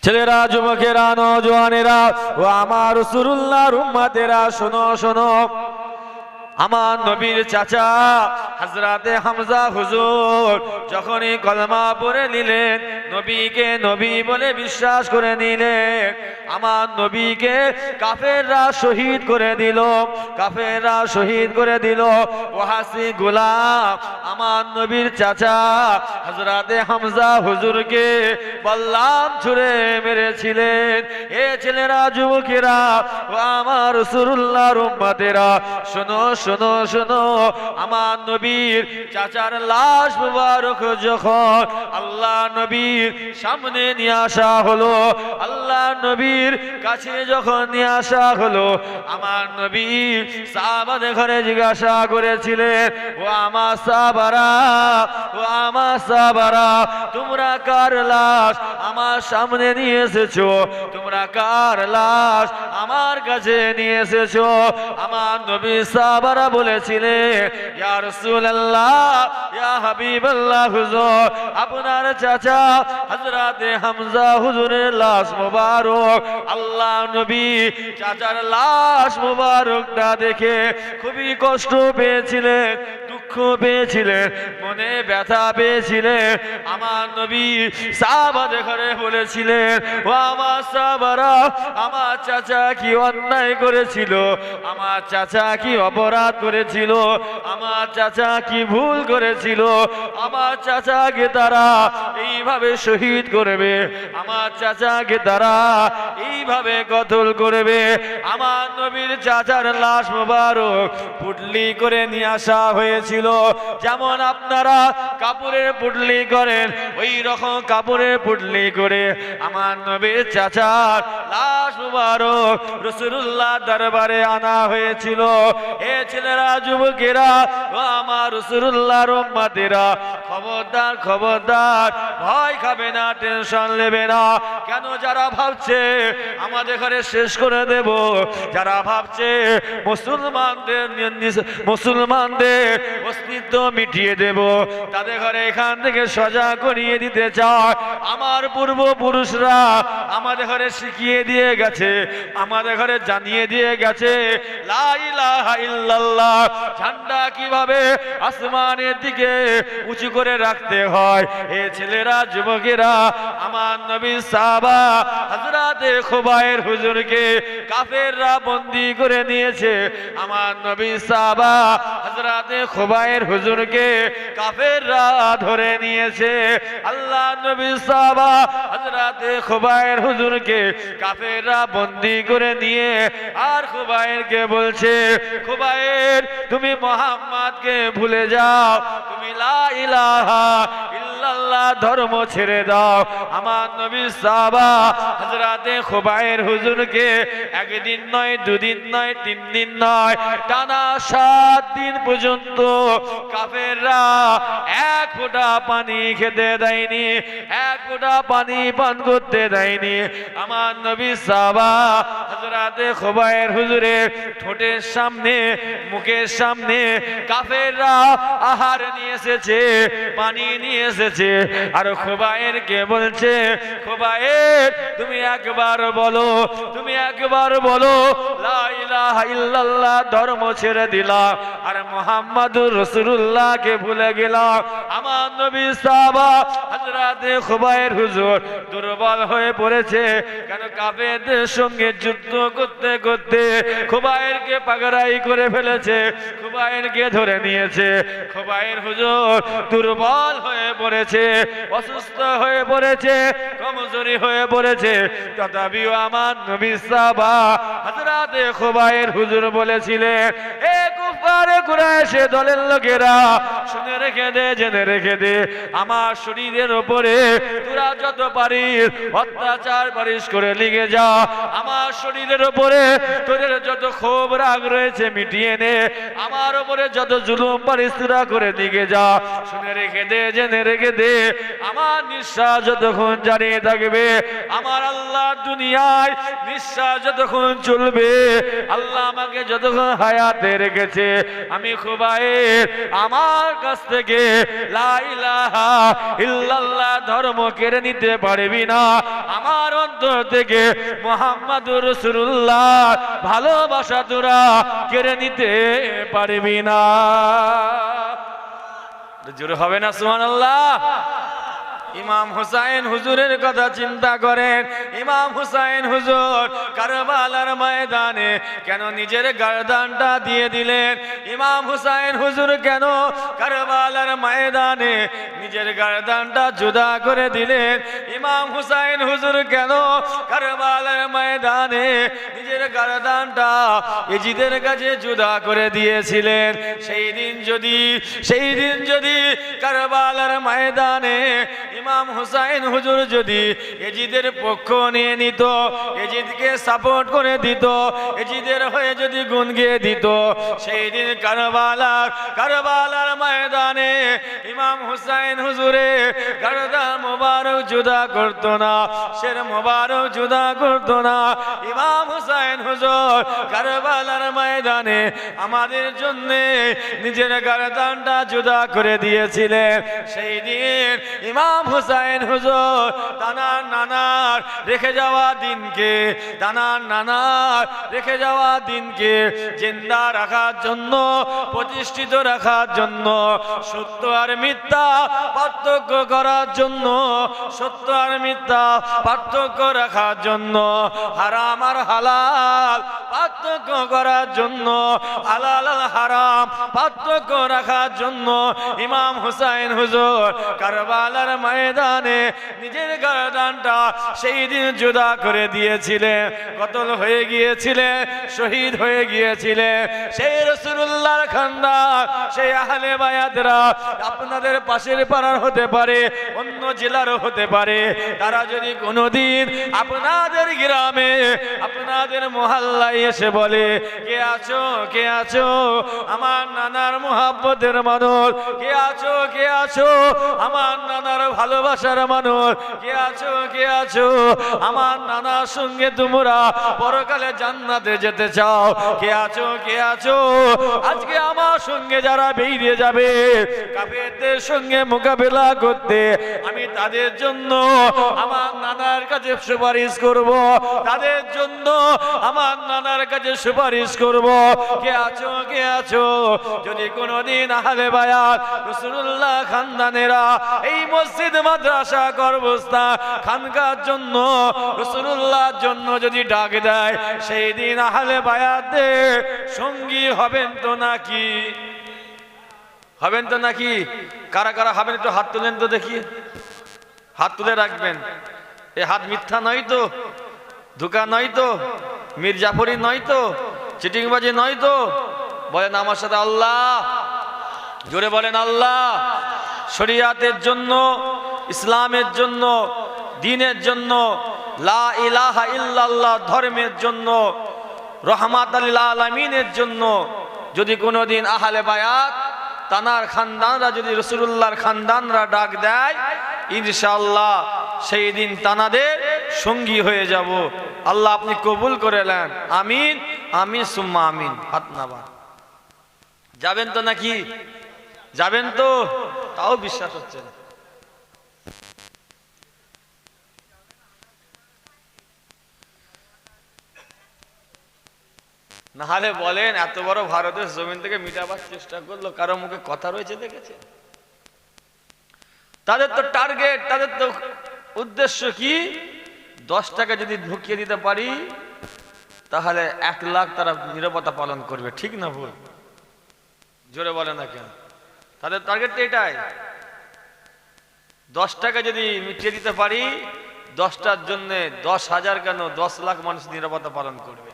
ছেলেরা, যুবকেরা, নওজওয়ানেরা ও আমার রাসূলুল্লাহর উম্মতেরা, শোনো শোনো। আমার নবীর চাচা হযরতে হামজা হুজুর যখনই কলমা পড়ে নিলেন, নবীকে নবী বলে বিশ্বাস করে নিলেন, আমার নবীকে কাফেররা শহীদ করে দিল, কাফেররা শহীদ করে দিল। ওয়াহাসি গোলাম আমার নবীর চাচা হযরতে হামজা হুজুরকে বল্লাম ছুঁড়ে মেরেছিলেন। এ ছেলেরা, যুবকেরা ও আমার রাসূলুল্লাহর উম্মতেরা, শোনো শোনো শোনো। আমার নবীর চাচার লাশ মুবারক যখন আল্লাহ নবীর সামনে নিয়ে আসা হলো, আল্লাহ নবীর কাছে যখন নিয়ে আসা হলো, আমার নবী সাহাবাদের ঘরে জিজ্ঞাসা করেছিলেন, ও আমার সাহাবারা, ও আমার সাহাবারা, তোমরা কার লাশ আমার সামনে নিয়ে এসেছো? তোমরা কার লাশ আমার কাছে নিয়ে এসেছো? আমার নবী সাহাবারা বলেছিলেন, ইয়া রাসূলুল্লাহ, ইয়া হাবিবাল্লাহ হুজুর, আপনার চাচা হযরতে হামজা হুজুরের লাশ মোবারক। আল্লাহ নবী চাচার লাশ মোবারকটা দেখে খুবই কষ্ট পেয়েছিলেন, দুঃখ পেয়েছিলেন, মনে ব্যথা পেয়েছিলেন। আমার নবী সাহাবাদের ঘরে বলেছিলেন, ও আমার সাহাবারা, আমার চাচা কি অন্যায় করেছিল? আমার চাচা কি অপরাধ করেছিল? আমার চাচা কি ভুল করেছিল? আমার চাচাকে তারা এইভাবে শহীদ করবে, আমার চাচাকে তারা এইভাবে কতল করবে? আমার নবীর চাচার লাশ মোবারক পুটলি করে নিয়ে আসা হয়েছিল। যেমন আপনারা কাপড়ের পুটলি করেন, ওই রকম কাপড়ের পুটলি করে আমার নবীর চাচার লাশ মোবারক রাসূলুল্লাহ দরবারে আনা হয়েছিল। এ ছেলেরা, যুবকেরা ও আমার রাসূলুল্লাহর উম্মতেরা, খবরদার খবরদার, ভয় খাবে না, টেনশন নেবে না। কেন? যারা ভাবছে আমাদের ঘরে শেষ করে দেব, যারা ভাবছে মুসলমানদের অস্তিত্ব মিটিয়ে দেব, তাদের ঘরে এখান থেকে সজা করিয়ে দিতে চায়। আমার পূর্বপুরুষরা আমাদের ঘরে শিখিয়ে দিয়ে গেছে, আমাদের ঘরে জানিয়ে দিয়ে গেছে, লা ইলাহা ইল্লাল্লাহ ঝান্ডা কিভাবে আসমানের দিকে উঁচু করে রাখতে হয়। এ ছেলেরা, যুবকেরা, আমার নবী সাহাবা হযরতে খুবাইর হুজুরকে কাফেররা বন্দী করে নিয়েছে। আমার নবী সাহাবা হযরতে খুবাইর হুজুরকে কাফেররা ধরে নিয়েছে। আল্লাহ নবী সাহাবা হযরতে খুবাইর হুজুরকে কাফেররা বন্দী করে নিয়ে আর খুবাইরকে বলছে, খুবাইর, তুমি মুহাম্মদকে ভুলে যাও, তুমি লা ইলাহা ইল্লাল্লাহ ধর্ম ছেড়ে দাও। আমার নবী সাহাবা হযরতে খুবাইর হুজুরকে একদিন নয়, দুদিন নয়, 3 দিন নয়, টানা 7 দিন পর্যন্ত কাফেররা এক ফোঁটা পানি খেতে দেয়নি, এক ফোঁটা পানি পান করতে দেয়নি। আমার নবী সাহাবা হযরতে খুবাইর হুজুরের ঠোঁটের সামনে, মুখের সামনে কাফেররা আহার নিয়ে এসেছে, পানি নিয়ে এসেছে, আর খুবাইরকে বলছে, খুবাইর, তুমি একবার বলো, তুমি একবার বলো, লা ইলাহা ইল্লাল্লাহ ধর্ম ছেড়ে দিলাম আর মুহাম্মাদুর রাসূলুল্লাহকে ভুলে গেলাম। আমার নবী সাহাবা হযরতে খুবাইর হুজুর দুর্বল হয়ে পড়েছে। কেন? কাফেরদের সঙ্গে যুদ্ধ করতে করতে খুবাইরকে পাগড়াই করে ফেলেছে, খুবাইরকে ধরে নিয়েছে। খুবাইর হুজুর দুর্বল হয়ে পড়েছে, অসুস্থ হয়ে পড়েছে, কমজোরি হয়ে পড়েছে। তথাপিও আমার নবী সাহাবা হযরতে খুবাইর হুজুর বলেছিলেন, এ কুফারে কুরাইশের দলের লোকেরা, শুনে রেখে দে, জেনে রেখে দে, আমার শরীরের উপরে তোরা যত পারিস অত্যাচার পারিস করে লিগে যা, আমার শরীরের উপরে তোদের যত ক্ষোভ রাগ রয়েছে মিটিয়ে নে, আমার উপরে যত জুলুম পারিস তোরা করে লিগে যা। শুনে রেখে দে, জেনে রেখে দে, আমার নিঃশ্বাস যতক্ষণ জারিয়ে থাকবে, আমার আল্লাহ দুনিয়ায় নিঃশ্বাস যতক্ষণ চলবে, আল্লাহ আমাকে যতক্ষণ হায়াতে রেখেছে, আমি খুবাইর আমার কাছ থেকে লা ইলাহা ইল্লাল্লাহ ধর্ম কেড়ে নিতে পারবি না। আমার অন্তর থেকে মুহাম্মাদুর রাসূলুল্লাহ ভালোবাসা তোরা কেড়ে নিতে পারবি না। জোরে হবে না সুবহানাল্লাহ? ইমাম হুসাইন হুজুরের কথা চিন্তা করেন। ইমাম হুসাইন হুজুর কারবালার ময়দানে কেন নিজের গর্দানটা দিয়ে দিলেন? ইমাম হুসাইন হুজুর কেন কারবালার ময়দানে নিজের গর্দানটা জুদা করে দিলেন? ইমাম হুসাইন হুজুর কেন কারবালার ময়দানে নিজের গর্দানটা ইজিদের কাছে জুদা করে দিয়েছিলেন? সেই দিন যদি কারবালার ময়দানে ইমাম হুসাইন হুজুর যদি এজিদের পক্ষ নিয়ে নিত, এজিদকে সাপোর্ট করে দিত, এজিদের হয়ে যদি গুণ গেয়ে দিত, সেই দিন কারবালার ময়দানে ইমাম হুসাইন হুজুরে গর্দান মোবারক জুদা করত না, শের মোবারক জুদা করত না। ইমাম হুসাইন হুজুর কারবালার ময়দানে আমাদের জন্য নিজের গর্দানটা জুদা করে দিয়েছিলেন। সেই দিন ইমাম হুসাইন হুজুর তানার নানার রেখে যাওয়া দিনকে জিন্দা রাখার জন্য, প্রতিষ্ঠিত রাখার জন্য, সত্য আর মিথ্যা পার্থক্য করার জন্য, সত্য আর মিথ্যা পার্থক্য রাখার জন্য, হারাম আর হালাল পার্থক্য করার জন্য, হালাল আর হারাম পার্থক্য রাখার জন্য ইমাম হুসাইন হুজুর কারবালার ময়দানে নিজের গর্দানটা সেই দিন জুদা করে দিয়েছিলেন। কতল হয়ে গিয়েছিলেন, শহীদ হয়ে গিয়েছিলেন। সেই রাসূলুল্লাহর খানদান, সেই আহলে বায়াতরা আপনাদের পাশের পাড়ার হতে পারে, অন্য জেলারও হতে পারে। তারা যদি কোনোদিন আপনাদের গ্রামে, আপনাদের মহল্লায় এসে বলে, কে আছো আমার নানার মুহাব্বতের মানুষ, কে আছো আমার নানার ভালোবাসার মানুষ, কে আছো আমার নানার সঙ্গে তোমরা পরকালে জান্নাতে যেতে চাও, কে আছো আজকে আমার সঙ্গে যারা বেরিয়ে যাবে কাফেরদের সঙ্গে মোকাবেলা করতে, আমি তাদের জন্য আমার নানার কাছে সুপারিশ করব, তাদের জন্য আমার নানার কাছে সুপারিশ করব। কে আছো যদি কোনোদিন আহলে বায়াত রাসূলুল্লাহ খানদানেরা এই মসজিদ মাদ্রাসা কবরস্থান খানকার জন্য, রাসূলুল্লাহর জন্য যদি ডাক দেয়, সেই দিন আহলে বায়াতদের সঙ্গী হবেন তো নাকি? কারা কারা হবেন একটু হাত তুলেন তো দেখি, হাত তুলে রাখবেন। এই হাত মিথ্যা নয় তো, ধোঁকা নয় তো, মির্জাফরি নয় তো, চিটিংবাজি নয় তো? বলেন আমার সাথে আল্লাহ, জোরে বলেন আল্লাহ। শরিয়াতের জন্য, ইসলামের জন্য, দ্বীনের জন্য, লা ইলাহা ইল্লাল্লাহ ধর্মের জন্য, রহমাতাল লিল আলামিনের জন্য যদি কোনোদিন আহলে বায়াত তানার খানদানরা যদি রাসূলুল্লাহর খানদানরা ডাক দেয়, ইনশাআল্লাহ সেই দিন তানাদের সঙ্গী হয়ে যাব। আল্লাহ আপনি কবুল করে নেন, আমিন আমিন সুম্মা আমিন। হাত নামান। যাবেন তো নাকি? যাবেন তো? তাও বিশ্বাস হচ্ছে না। নাহলে বলেন এত বড় ভারতের জমিন থেকে মিটাবার চেষ্টা করলো, কারো মুখে কথা রয়েছে দেখেছে? তাদের তো টার্গেট, তাদের তো উদ্দেশ্য কি? 10 টাকা যদি ঢুকিয়ে দিতে পারি তাহলে 1 লাখ তারা নিরাপত্তা পালন করবে। ঠিক না ভুল? জোরে বলে না কেন? তাদের টার্গেট তো এটাই। 10 টাকা যদি মিটিয়ে দিতে পারি, 10টার জন্য 10,000 কেন 10 লাখ মানুষ নিরাপত্তা পালন করবে।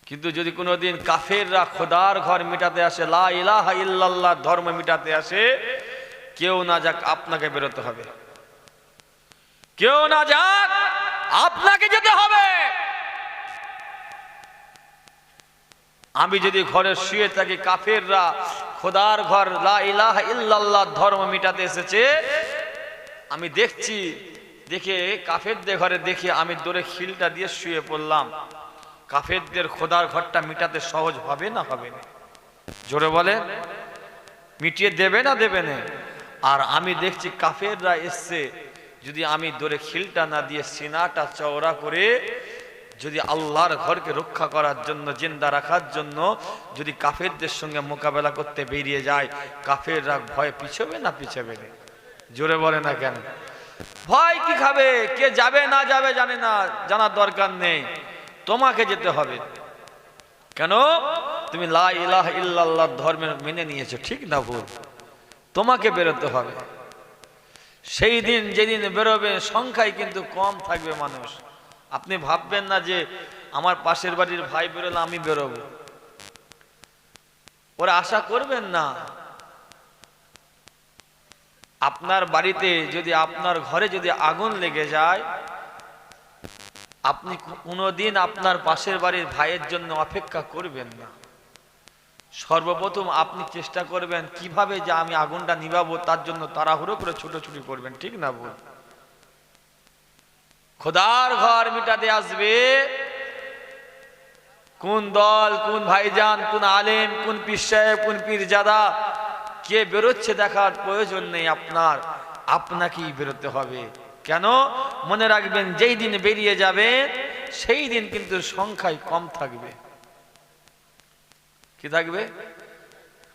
কিন্তু যদি কোনোদিন কাফেররা খোদার ঘর মিটাতে আসে, লা ইলাহা ইল্লাল্লাহ ধর্ম মিটাতে আসে, কেউ না যাক আপনাকে বেরোতে হবে, কেউ না যাক আপনাকে যেতে হবে। আমি যদি ঘরে শুয়ে থাকি, কাফেররা খোদার ঘর লা ইলাহা ইল্লাল্লাহ ধর্ম মিটাতে এসেছে, আমি দেখছি, দেখে কাফেরদের ঘরে দেখে আমি দৌড়ে খিলটা দিয়ে শুয়ে পড়লাম। কাফেরদের খোদার ঘরটা মিটাতে সহজ হবে না হবে না? জোরে বলে, মিটিয়ে দেবে না দেবে না? আর আমি দেখছি কাফেররা এসছে, যদি আমি দৌড়ে খিলটা না দিয়ে সিনাটা চওড়া করে যদি আল্লাহর ঘরকে রক্ষা করার জন্য, জিন্দা রাখার জন্য যদি কাফেরদের সঙ্গে মোকাবেলা করতে বেরিয়ে যায়, কাফেররা ভয় পিছবে না পিছবে না? জোরে বলে না কেন? ভয় কি খাবে? কে যাবে না যাবে জানে না, জানার দরকার নেই, তোমাকে যেতে হবে। কেন? তুমি লা ইলাহা ইল্লাল্লাহ ধর্মের মেনে নিয়েছো, ঠিক না ভুল? তোমাকে বেরোতে হবে। সেই দিন যেদিন বেরোবে সংখ্যায় কিন্তু কম থাকবে মানুষ। আপনি ভাববেন না যে আমার পাশের বাড়ির ভাই বেরোলে আমি বেরোবো, ওরা আশা করবেন না। আপনার বাড়িতে যদি, আপনার ঘরে যদি আগুন লেগে যায়, আপনি কোনোদিন আপনার পাশের বাড়ির ভাইয়ের জন্য অপেক্ষা করবেন না। সর্বপ্রথম আপনি চেষ্টা করবেন কিভাবে যে আমি আগুনটা নিভাবো, তার জন্য তাড়াহুড়ো করে ছুটোছুটি করবেন, ঠিক না বল? খোদার ঘর মিটাতে আসবে কোন দল, কোন ভাইজান, কোন আলেম, কোন পীর সাহেব, কোন পীরজাদা, কে বেরোচ্ছে দেখার প্রয়োজন নেই আপনার, আপনাকেই বেরোতে হবে। কেন? মনে রাখবেন, যেই দিন বেরিয়ে যাবে সেই দিন কিন্তু সংখ্যায় কম থাকবে। কি থাকবে?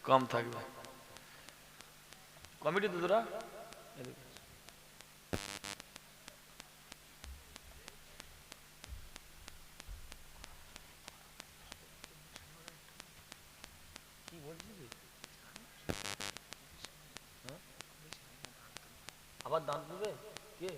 কম থাকবে। কমিটি দুধরা কি বলছি, আবার দান দেবে কে?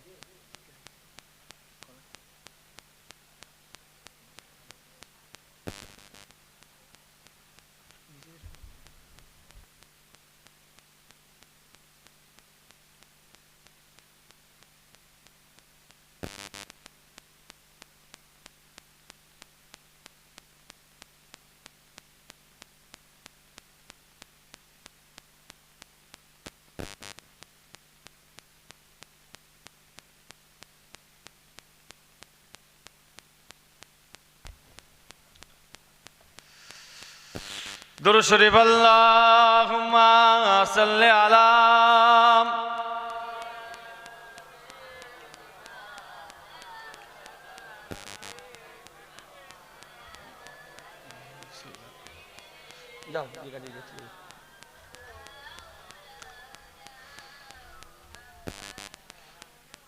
দুরূদ শরীফ আল্লাহুম্মা সাল্লি আলা যাও গাড়ি গেছি।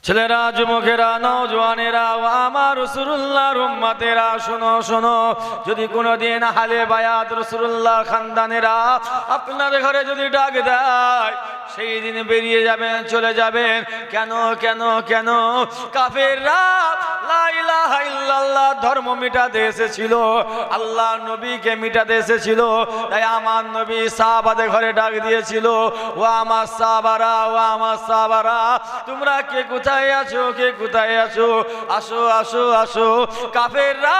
ছেলেরা, যুবকেরা, নওজওয়ানেরা, আমার রাসূলুল্লাহর উম্মতেরা, শোনো শোনো, যদি কোনোদিন আহলে বায়াত রাসূলুল্লাহ খানদানেরা আপনাদের ঘরে যদি ডাক দেয়, সেই দিন বেরিয়ে যাবেন, চলে যাবেন। কেন কেন কেন? কাফেররা লা ইলাহা ইল্লাল্লাহ ধর্ম মিটাতে এসেছিল, আল্লাহ নবীকে মিটাতে এসেছিল। তাই আমার নবী সাহাবাদের ঘরে ডাক দিয়েছিল, ও আমার সাহাবারা, ও আমার সাহাবারা, তোমরা কে কোথায় আছো, কে কোথায় আছো? আসো আসো আসো। কাফেররা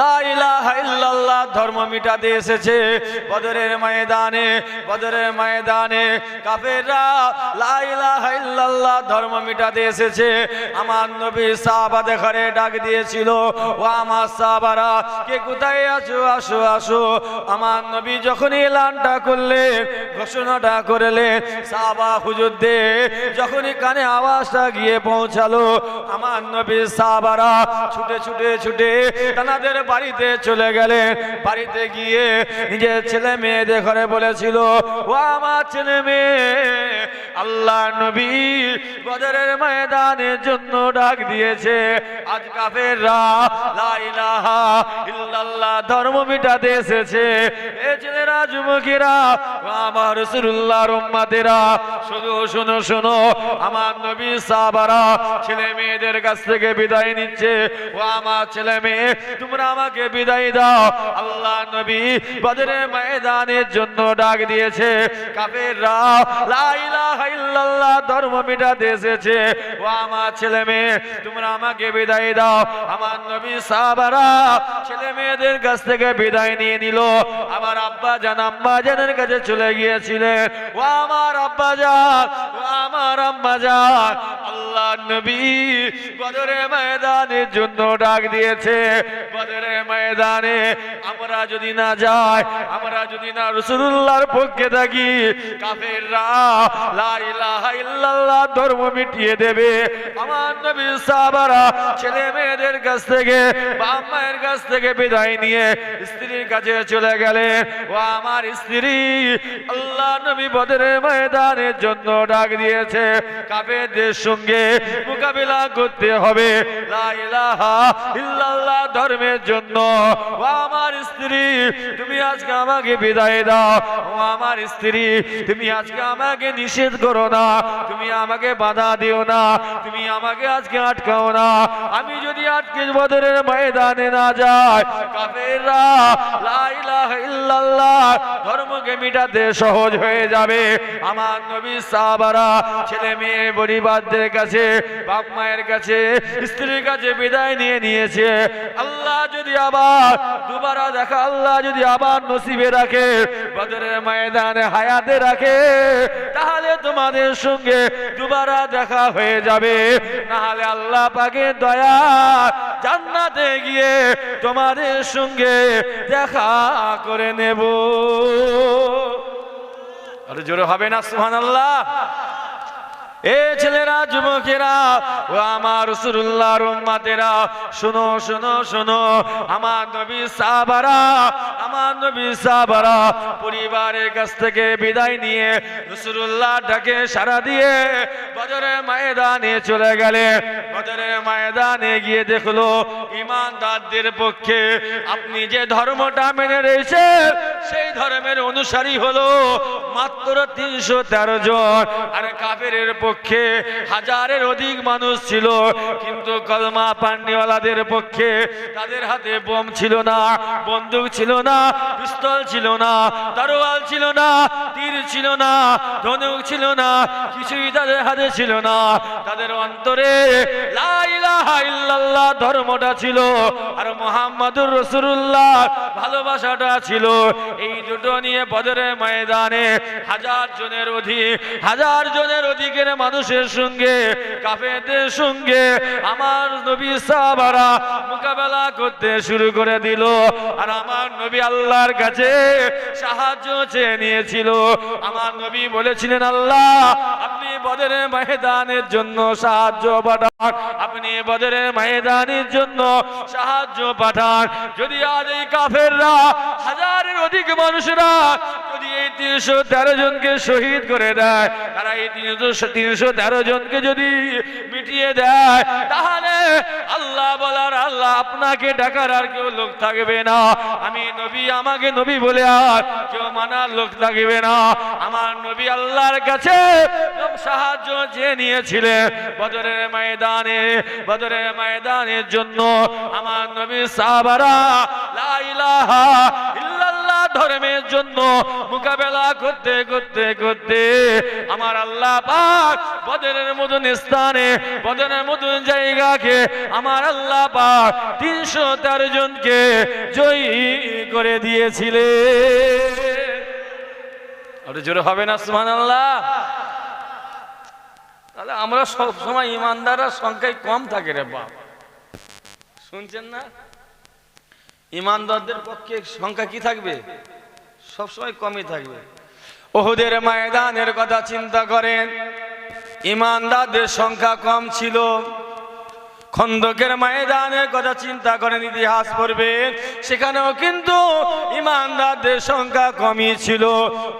লা ইলাহা ইল্লাল্লাহ ধর্ম মিটাতে এসেছে। বদরের ময়দানে, বদরের ময়দানে কাফেররা লা ইলাহা ইল্লাল্লাহ ধর্ম মিটাতে এসেছে। আমার নবী সাহাবাদের ঘরে ডাক দিয়েছিল, ও আমার সাহাবারা, কে কোথায় আছো? আসো আসো। আমার নবী যখন এলানটা করলেন, ঘোষণাটা করলেন, সাহাবা হুজুরদের যখনই কানে আওয়াজটা গিয়ে পৌঁছালো, আমার নবী সাহাবারা ছুটে ছুটে ছুটে তাদের বাড়িতে চলে গেলেন। বাড়িতে গিয়ে নিজের ছেলে মেয়েদের ঘরে বলেছিল, ও আমার ছেলে মেয়ে, আল্লাহ নবী বদরের ময়দানের জন্য ডাক দিয়েছে। আজ কাফেররা লা ইলাহা ইল্লাল্লাহ ধর্ম মিটাতে এসেছে। এ ছেলেরা, যুবকেরা, আমার রাসূলুল্লাহর উম্মতেরা, শুধু শোনো শোনো, আমার নবী সাহাবারা ছেলে মেয়েদের কাছ থেকে বিদায় নিচ্ছে। ও আমার ছেলে মেয়ে, তোমরা আমাকে বিদায় দাও, আল্লাহ নবী বদরের ময়দানের জন্য ডাক দিয়েছে। কাফেররা লা ইলাহা ইল্লাল্লাহ ধর্ম মিটাতে এসেছে। ও আমার ছেলে মেয়ে, তোমরা আমাকে বিদায় দাও। আমার নবী সাহাবারা ছেলে মেয়েদের কাছ থেকে বিদায় নিয়ে নিল। আমার আব্বা জান আম্মা জানের কাছে চলে গিয়েছিলেন। ও আমার আব্বা জান, ও আমার আম্মা জান, আল্লাহ আমার নবী বদরের ময়দানের জন্য ডাক দিয়েছে। বদরের ময়দানে আমরা যদি না যাই, আমরা যদি না রাসূলুল্লাহর পক্ষে থাকি, কাফেররা লা ইলাহা ইল্লাল্লাহ ধর্ম মিটিয়ে দেবে। আমার নবী সাহাবারা ছেলে মেয়েদের কাছ থেকে, বাপ মায়ের কাছ থেকে বিদায় নিয়ে স্ত্রীর কাছে চলে গেলেন। ও আমার স্ত্রী, আল্লাহ নবী বদরের ময়দানের জন্য ডাক দিয়েছে। কাফেরদের সঙ্গে মোকাবিলা করতে হবে লা ইলাহা ইল্লাল্লাহ ধর্মের জন্য। ও আমার স্ত্রী, তুমি আজকে আমাকে বিদায় দাও। ও আমার স্ত্রী, তুমি আজকে আমাকে নিষেধ করো না, তুমি আমাকে বাধা দিও না, তুমি আমাকে আজকে আটকাও না। আমি যদি আজকে বদরের ময়দানে না যাই, কাফেররা লা ইলাহা ইল্লাল্লাহ ধর্মকে মিটাতে সহজ হয়ে যাবে। আমার নবী সাহাবারা ছেলে মেয়ে পরিবারদের কাছে, বাপ মায়ের কাছে, স্ত্রীর কাছে বিদায় নিয়ে নিয়েছে। আল্লাহ যদি আবার দুবারা দেখা, আল্লাহ যদি আবার নসিবে রাখে, বদরের ময়দানে হায়াতে রাখে, তাহলে তোমাদের সঙ্গে দুবারা দেখা হয়ে যাবে। নাহলে আল্লাহ পাকের দয়া জান্নাতে গিয়ে তোমাদের সঙ্গে দেখা করে নেব। আরে জোরে হবে না সুবহানাল্লাহ? এ ছেলেরা, যুবকেরা, ও আমার রাসূলুল্লাহর উম্মতেরা, শোনো শোনো শোনো। আমার নবী সাহাবারা, আমার নবী সাহাবারা পরিবারের কাছ থেকে বিদায় নিয়ে রাসূলুল্লাহ ডাকে সাড়া দিয়ে বদরের ময়দানে চলে গেলেন। বদরের ময়দানে গিয়ে দেখলো ঈমানদারদের পক্ষে আপনি যে ধর্মটা মেনে রয়েছেন, সেই ধর্মের অনুসারী হলো মাত্র 313 জন। আর কাফেরের পক্ষে হাজারের অধিক মানুষ ছিল। কিন্তু কলমা পান্নিওয়ালাদের পক্ষে তাদের হাতে বোম ছিল না, বন্দুক ছিল না, পিস্তল ছিল না, তরোয়াল ছিল না, তীর ছিল না, ধনুক ছিল না, কিছুই তাদের হাতে ছিল না। তাদের অন্তরে লা ইলাহা ইল্লাল্লাহ ধর্মটা ছিল, আর মুহাম্মাদুর রাসূলুল্লাহ ভালোবাসাটা ছিল। এই দুটো নিয়ে বদরের ময়দানে হাজার জনের অধিকের মানুষের সঙ্গে, কাফেরদের সঙ্গে আমার নবী সাহাবারা মোকাবেলা করতে শুরু করে দিল। আর আমার নবী আল্লাহর কাছে সাহায্য চেয়ে নিয়েছিল। আমার নবী বলেছিলেন, আল্লাহ আপনি বদরের ময়দানের জন্য সাহায্য পাঠান, আপনি বদরের ময়দানের জন্য সাহায্য পাঠান। যদি আজ এই কাফেররা হাজারের অধিক মানুষরা যদি এই 313 জনকে শহীদ করে দেয়, তারা এই 313 জনকে যদি মিটিয়ে দেয়, তাহলে আল্লাহ বলার, আল্লাহ আপনাকে ডাকার আর কেউ লোক থাকবে না। আমি নবী, আমাকে নবী বলে আর কেউ মানার লোক থাকবে না। আমার নবী আল্লাহর কাছে সাহায্য চেয়ে নিয়েছিলেন বদরের ময়দানে। বদরের ময়দানের জন্য আমার নবী সাহাবারা লা ইলাহা ইল্লাল্লাহ ধর্মের জন্য মোকাবেলা করতে করতে করতে আমার আল্লাহ পাক বদরের মতন স্থানে, বদরের মতন জায়গাকে আমার আল্লাহ পাক 313 জনকে জয়ী করে দিয়েছিলেন। আরে জোরে হবে না সুবহানাল্লাহ? তাহলে আমরা সব সময় ইমানদাররা সংখ্যায় কম থাকে রে বাপ, শুনছেন না? ইমানদারদের পক্ষে সংখ্যা কি থাকবে? সবসময় কমই থাকবে। উহুদের ময়দানের কথা চিন্তা করেন, ইমানদারদের সংখ্যা কম ছিল। খন্দকের ময়দানের কথা চিন্তা করেন, ইতিহাস পড়বেন, সেখানেও কিন্তু ইমানদারদের সংখ্যা কমই ছিল।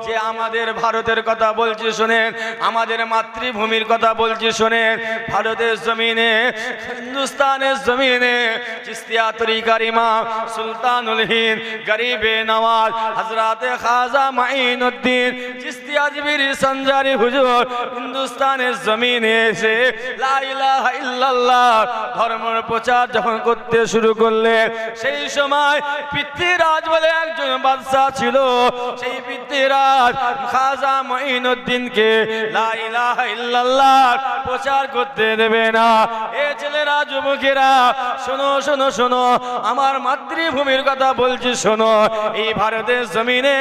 যে আমাদের ভারতের কথা বলছি শোনেন, আমাদের মাতৃভূমির কথা বলছি শোনেন। ভারতের জমিনে, হিন্দুস্তানের জমিনে চিশতিয়া তরিকার ইমাম সুলতানুল হিন্দ গরিবে নওয়াজ হযরতে খাজা মাঈনুদ্দিন চিশতি আজমিরি সঞ্জারি হুজুর হিন্দুস্তানের জমিনে এসে লা ইলাহা ইল্লাল্লাহ ধর্মের প্রচার যখন করতে শুরু করলেন, সেই সময় পৃথ্বীরাজ বলে একজন বাদশা ছিল। সেই পৃথ্বীরাজ খাজা মাঈনুদ্দিনকে লা ইলাহা ইল্লাল্লাহ প্রচার করতে দেবে না। এ ছেলেরা, যুবকেরা, শোনো শোনো শোনো, আমার মাতৃভূমির কথা বলছি, শোনো। এই ভারতের জমিনে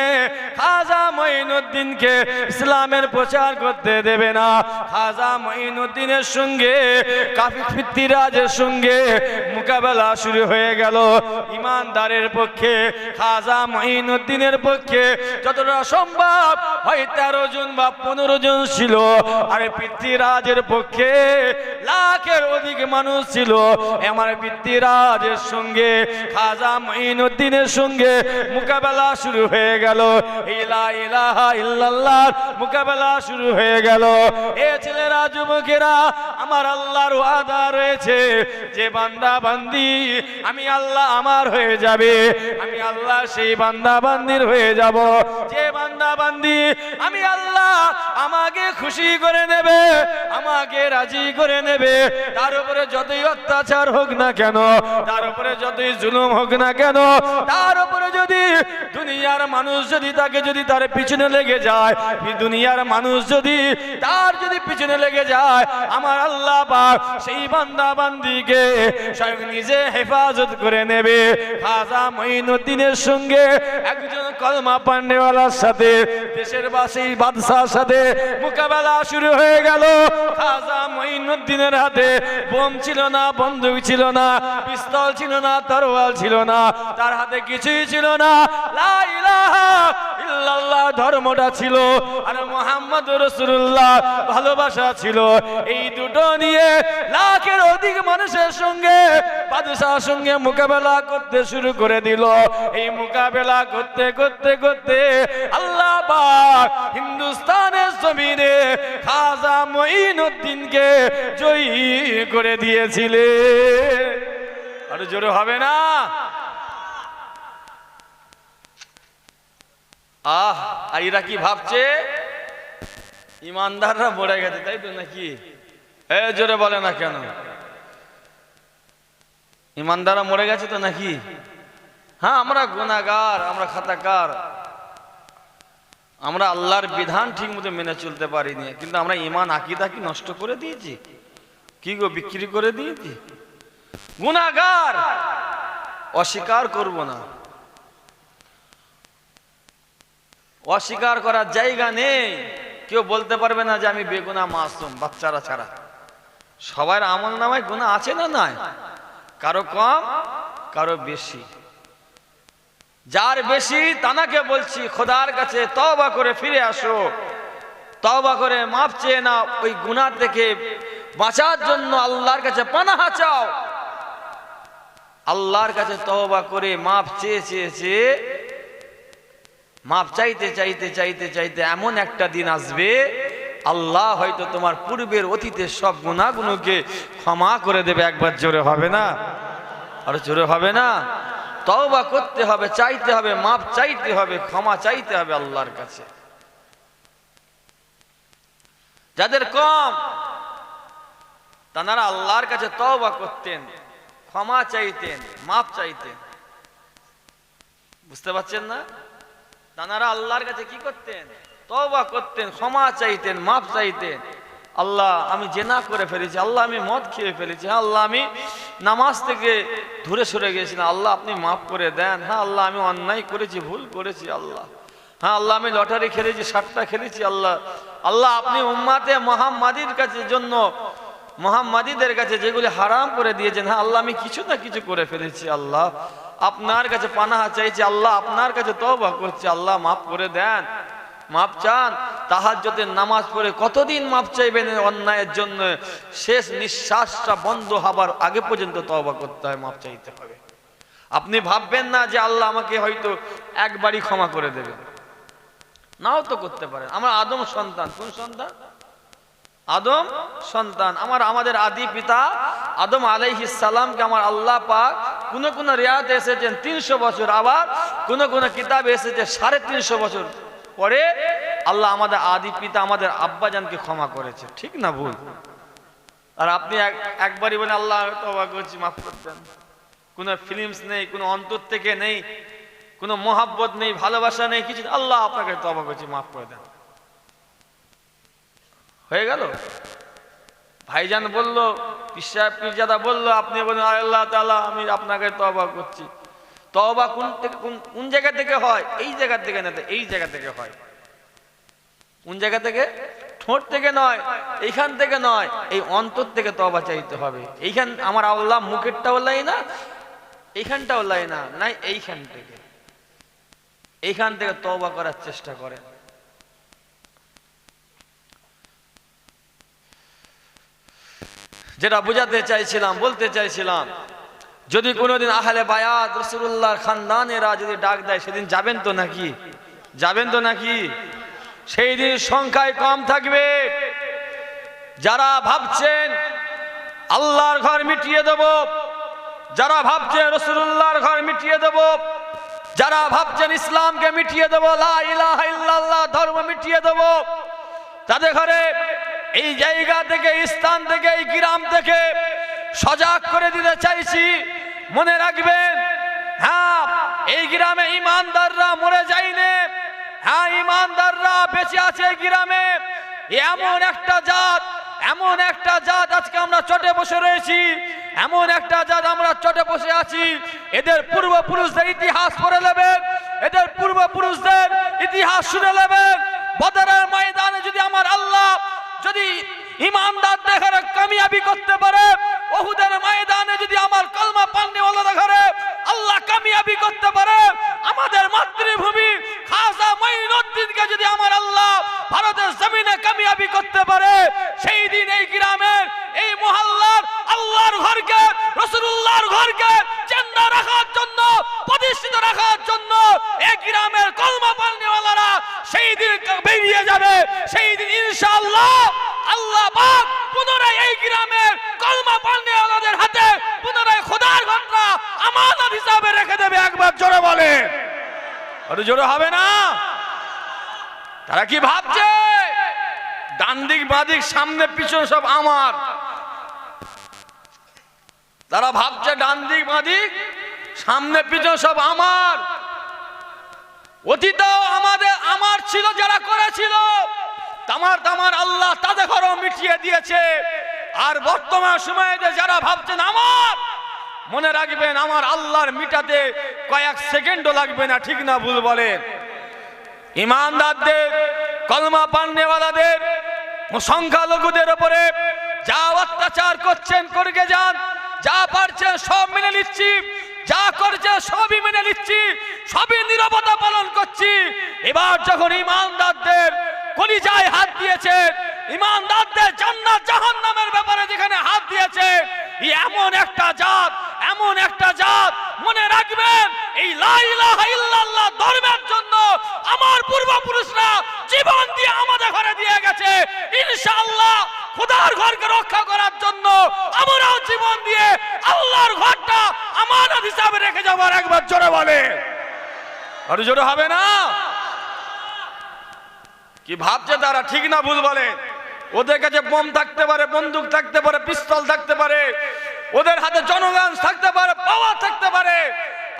খাজা মঈনুদ্দিনকে ইসলামের প্রচার করতে দেবে না। খাজা মঈনুদ্দিনের সঙ্গে কাফির পৃথ্বীরাজের সঙ্গে মোকাবেলা শুরু হয়ে গেল। ইমানদারের পক্ষে, খাজা মঈনুদ্দিনের পক্ষে যতটা সম্ভব হয় 13 জন বা 15 জন ছিল, আর পৃথ্বীরাজের পক্ষে লাখের অধিক মানুষ ছিল। আমার পৃথ্বীরাজের সঙ্গে খাজা মঈনুদ্দিনের সঙ্গে মোকাবেলা শুরু হয়ে গেল। লা ইলাহা ইল্লাল্লাহ মোকাবেলা শুরু হয়ে গেল। এ ছেলেরা, যুবকেরা, আমার আল্লাহর ওয়াদা রয়েছে যে বান্দা বান্দি আমি আল্লাহ আমার হয়ে যাবে, আমি আল্লাহ সেই বান্দা বান্দির হয়ে যাব। যে বান্দা বান্দি আমি আল্লাহ আমাকে খুশি করে নেবে, আমাকে রাজি করে নেবে, তার উপরে যতই অত্যাচার হোক না কেন, তার উপরে যতই জুলুম হোক না কেন, তার উপরে যদি দুনিয়ার মানুষ যদি তাকে যদি তার পিছনে লেগে যায়, দুনিয়ার মানুষ যদি তার যদি পিছনে লেগে যায়, আমার আল্লাহ পাক সেই বান্দা বান্দিকে স্বয়ং নিজে হেফাজত করে নেবে। খাজা মঈনুদ্দিনের সঙ্গে একজন কলমা পান্ডেওয়ালার সাথে, দেশের বাসী বাদশার সাথে মোকাবেলা শুরু হয়ে গেল। খাজা মঈনুদ্দিনের হাতে বোম ছিল না, বন্দুক ছিল না, পিস্তল ছিল না, তরোয়াল ছিল না, তার হাতে কিছুই ছিল না। লা ইলাহা ইল্লাল্লাহ ধর্মটা ছিল, আর মুহাম্মদ রাসূলুল্লাহ ভালোবাসা ছিল। এই দুটো নিয়ে লাখের অধিক মানুষের সঙ্গে বাদশার সঙ্গে মোকাবেলা করতে শুরু করে দিল। এই মোকাবেলা করতে করতে করতে আল্লাহ পাক হিন্দুস্তানের জমিনে খাজা মঈনুদ্দিনকে জয়ী করে দিয়েছিলেন। আর জোরে হবে না? আর এরা কি ভাবছে? ইমানদাররা মরে গেছে, তাই তো নাকি? জোরে বলে না কেন? ইমানদাররা মরে গেছে তো নাকি? হ্যাঁ, আমরা গুনাহগার, আমরা খাতাকার, আমরা আল্লাহর বিধান ঠিক মতো মেনে চলতে পারিনি, কিন্তু আমরা ইমান আকীদা কি নষ্ট করে দিয়েছি? কি গো, বিক্রি করে দিয়েছি? গুনাহগার, অস্বীকার করব না, অস্বীকার করার জায়গা নেই। কেউ বলতে পারবে না যে আমি বেগুনাহ মাসুম, বাচ্চারা ছাড়া। সবার আমল নামায় গুনাহ আছে না নাই? কারো কম, কারো বেশি। যার বেশি তানাকে বলছি খোদার কাছে তওবা করে ফিরে আসো, তওবা করে মাফ চেয়ে নাও, ওই গুনাহ থেকে বাঁচার জন্য আল্লাহর কাছে পানাহ চাও। আল্লাহর কাছে তওবা করে মাফ চেয়ে চেয়ে চেয়ে মাফ চাইতে চাইতে চাইতে চাইতে এমন একটা দিন আসবে, আল্লাহ হয়তো তোমার পূর্বের অতীতের সব গুনাহগুলোকে ক্ষমা করে দেবে। একবার জোরে হবে না? আর জোরে হবে না? তওবা করতে হবে, চাইতে হবে, মাফ চাইতে হবে, ক্ষমা চাইতে হবে আল্লাহর কাছে। যাদের কম তারা আল্লাহর কাছে তওবা করতেন, ক্ষমা চাইতেন, মাফ চাইতেন। বুঝতে পারছেন না? তারা আল্লাহর কাছে কি করতেন? তওবা করতেন, ক্ষমা চাইতেন, মাফ চাইতেন। আল্লাহ আমি জেনা করে ফেলেছি, আল্লাহ আমি মদ খেয়ে ফেলেছি, হ্যাঁ আল্লাহ আমি নামাজ থেকে দূরে সরে গেছিলাম, আল্লাহ আপনি মাফ করে দেন। হ্যাঁ আল্লাহ আমি অন্যায় করেছি, ভুল করেছি আল্লাহ। হ্যাঁ আল্লাহ আমি লটারি খেলেছি, সাট্টা খেলেছি আল্লাহ। আল্লাহ আপনি উম্মাতে মুহাম্মাদির কাছে জন্য, মুহাম্মাদিদের কাছে যেগুলি হারাম করে দিয়েছেন, হ্যাঁ আল্লাহ আমি কিছু না কিছু করে ফেলেছি, আল্লাহ আপনার কাছে পানাহ চাইছি, আল্লাহ আপনার কাছে তওবা করছি, আল্লাহ মাফ করে দেন। মাপ চান। তাহাজ্জুদের নামাজ পড়ে কতদিন মাপ চাইবেন অন্যায়ের জন্য? শেষ নিঃশ্বাসটা বন্ধ হবার আগে পর্যন্ত তওবা করতে হয়, মাপ চাইতে হবে। আপনি ভাববেন না যে আল্লাহ আমাকে হয়তো একবারই ক্ষমা করে দেবেন, নাও তো করতে পারেন। আমরা আদম সন্তান। কোন সন্তান? আদম সন্তান। আমাদের আদি পিতা আদম আলাইহিস সালামকে আমার আল্লাহ পাক কোন রিয়াতে এসেছেন 300 বছর, আবার কোন কিতাবে এসেছে 350 বছর পরে আল্লাহ আমাদের আদি পিতা আমাদের আব্বাজানকে ক্ষমা করেছে। ঠিক না ভুল? আর আপনি একবারই বলেন আল্লাহ তওবা করছি, মাফ করতেন। কোনো ফিলিংস নেই, কোনো অন্তর থেকে নেই, কোনো মোহাব্বত নেই, ভালোবাসা নেই, কিছু। আল্লাহ আপনাকে তওবা করছি, মাফ করে দেন, হয়ে গেল? ভাইজান বলল, পীরজাদা বলল, আপনি বলেন আল্লাহ তাআলা আমি আপনাকে তওবা করছি। তওবা কোন জায়গা থেকে হয়? এই জায়গা থেকে না, এই জায়গা থেকে হয়। কোন জায়গা থেকে? ঠোঁট থেকে নয়, এইখান থেকে নয়, এই অন্তর থেকে তওবা চাইতে হবে। এইখান আমার আল্লাহ মুখেরটাও লাই না, এইখানটাও লাই না, নাই এইখান থেকে, এইখান থেকে তওবা করার চেষ্টা করেন। যেটা বোঝাতে চাইছিলাম, বলতে চাইছিলাম, যদি কোনোদিন আহলে বায়াত রাসূলুল্লাহর খানদানেরা যদি ডাক দেয়, সেদিন যাবেন তো নাকি? যাবেন তো নাকি? সেই দিন সংখ্যায় কম থাকবে। যারা ভাবছেন আল্লাহর ঘর মিটিয়ে দেব, যারা ভাবছেন রাসূলুল্লাহর ঘর মিটিয়ে দেব, যারা ভাবছেন ইসলামকে মিটিয়ে দেব, লা ইলাহা ইল্লাল্লাহ ধর্ম মিটিয়ে দেব, তাদের ঘরে এই জায়গা থেকে, স্থান থেকে, এই গ্রাম থেকে সজাগ করে দিতে চাইছি। মনে রাখবেন, হ্যাঁ এই গ্রামে ইমানদাররা মরে যায়নি, হ্যাঁ ইমানদাররা বেঁচে আছে এই গ্রামে। এমন একটা জাত, এমন একটা জাত আজকে আমরা চটে বসে রয়েছি, এমন একটা জাত আমরা চটে বসে আছি। এদের পূর্বপুরুষদের ইতিহাস পড়ে নেবেন, এদের পূর্বপুরুষদের ইতিহাস শুনে নেবেন। বদরের ময়দানে যদি আমার আল্লাহ যদি ইমানদারদের ঘরে কামিয়াবি করতে পারে, উহুদের ময়দানে যদি আমার কলমা পান্নেওয়ালাদের ঘরে আল্লাহ কামিয়াবি করতে পারে, আমাদের মাতৃভূমি খাজা মঈনুদ্দিনকে যদি আমার আল্লাহ ভারতের জমিনে কামিয়াবি করতে পারে, সেই দিন এই গ্রামের, এই মহল্লার আল্লাহর ঘরকে, রাসূলুল্লাহর ঘরকে জিন্দা রাখার জন্য, প্রতিষ্ঠিত রাখার জন্য এই গ্রামের কলমা পান্নেওয়ালারা সেই দিন বেরিয়ে যাবে। সেই দিন ইনশাআল্লাহ আল্লাহ পাক পুনরায় এই গ্রামের কলমা পান্নেওয়ালাদের হাতে পুনরায় খোদার ঘরটা আমানত হিসাবে রেখে দেবে। একবার জোরে বলে, আরে জোরে হবে না? তারা কি ভাবছে ডান দিক বাঁ দিক সামনে পিছনে সব আমার? তারা ভাবছে ডান দিক বাঁ দিক সামনে পিছনে সব আমার। অতীতেও আমার ছিল, যারা করেছিল তামার আল্লাহ তাদের ঘরও মিটিয়ে দিয়েছে। আর বর্তমান সময়ে যারা ভাবছেন আমার, মনে রাখবেন আমার আল্লাহর মিটাতে কয়েক সেকেন্ডও লাগবে না। ঠিক না ভুল বলেন? ইমানদারদের, কলমা পান্নেওয়ালাদের, সংখ্যালঘুদের উপরে যা অত্যাচার করছেন করে যান, যা পারছেন সব মেনে নিচ্ছি, যা করছেন সবই মেনে নিচ্ছি, সবই নীরবতা পালন করছি। এবার যখন ইমানদারদের কলিজায় হাত দিয়েছে, ইমানদারদের জান্নাত জাহান্নামের ব্যাপারে যেখানে হাত দিয়েছে, এমন একটা জাত, এমন একটা জাত, মনে রাখবেন এই লা ইলাহা ইল্লাল্লাহ ধর্মের জন্য আমার পূর্বপুরুষরা জীবন দিয়ে আমাদের ঘরে দিয়ে গেছে। ইনশাআল্লাহ খোদার ঘরকে রক্ষা করার জন্য আমরাও জীবন দিয়ে আল্লাহর ঘরটা আমানত হিসাবে রেখে যাব। একবার জোরে বলে, আর জোরে হবে না? কি ভাবছে তারা? ঠিক না ভুল বলে? ওদের কাছে বোম থাকতে পারে, বন্দুক থাকতে পারে, পিস্তল থাকতে পারে, ওদের হাতে জনগণ থাকতে পারে, পাওয়ার থাকতে পারে,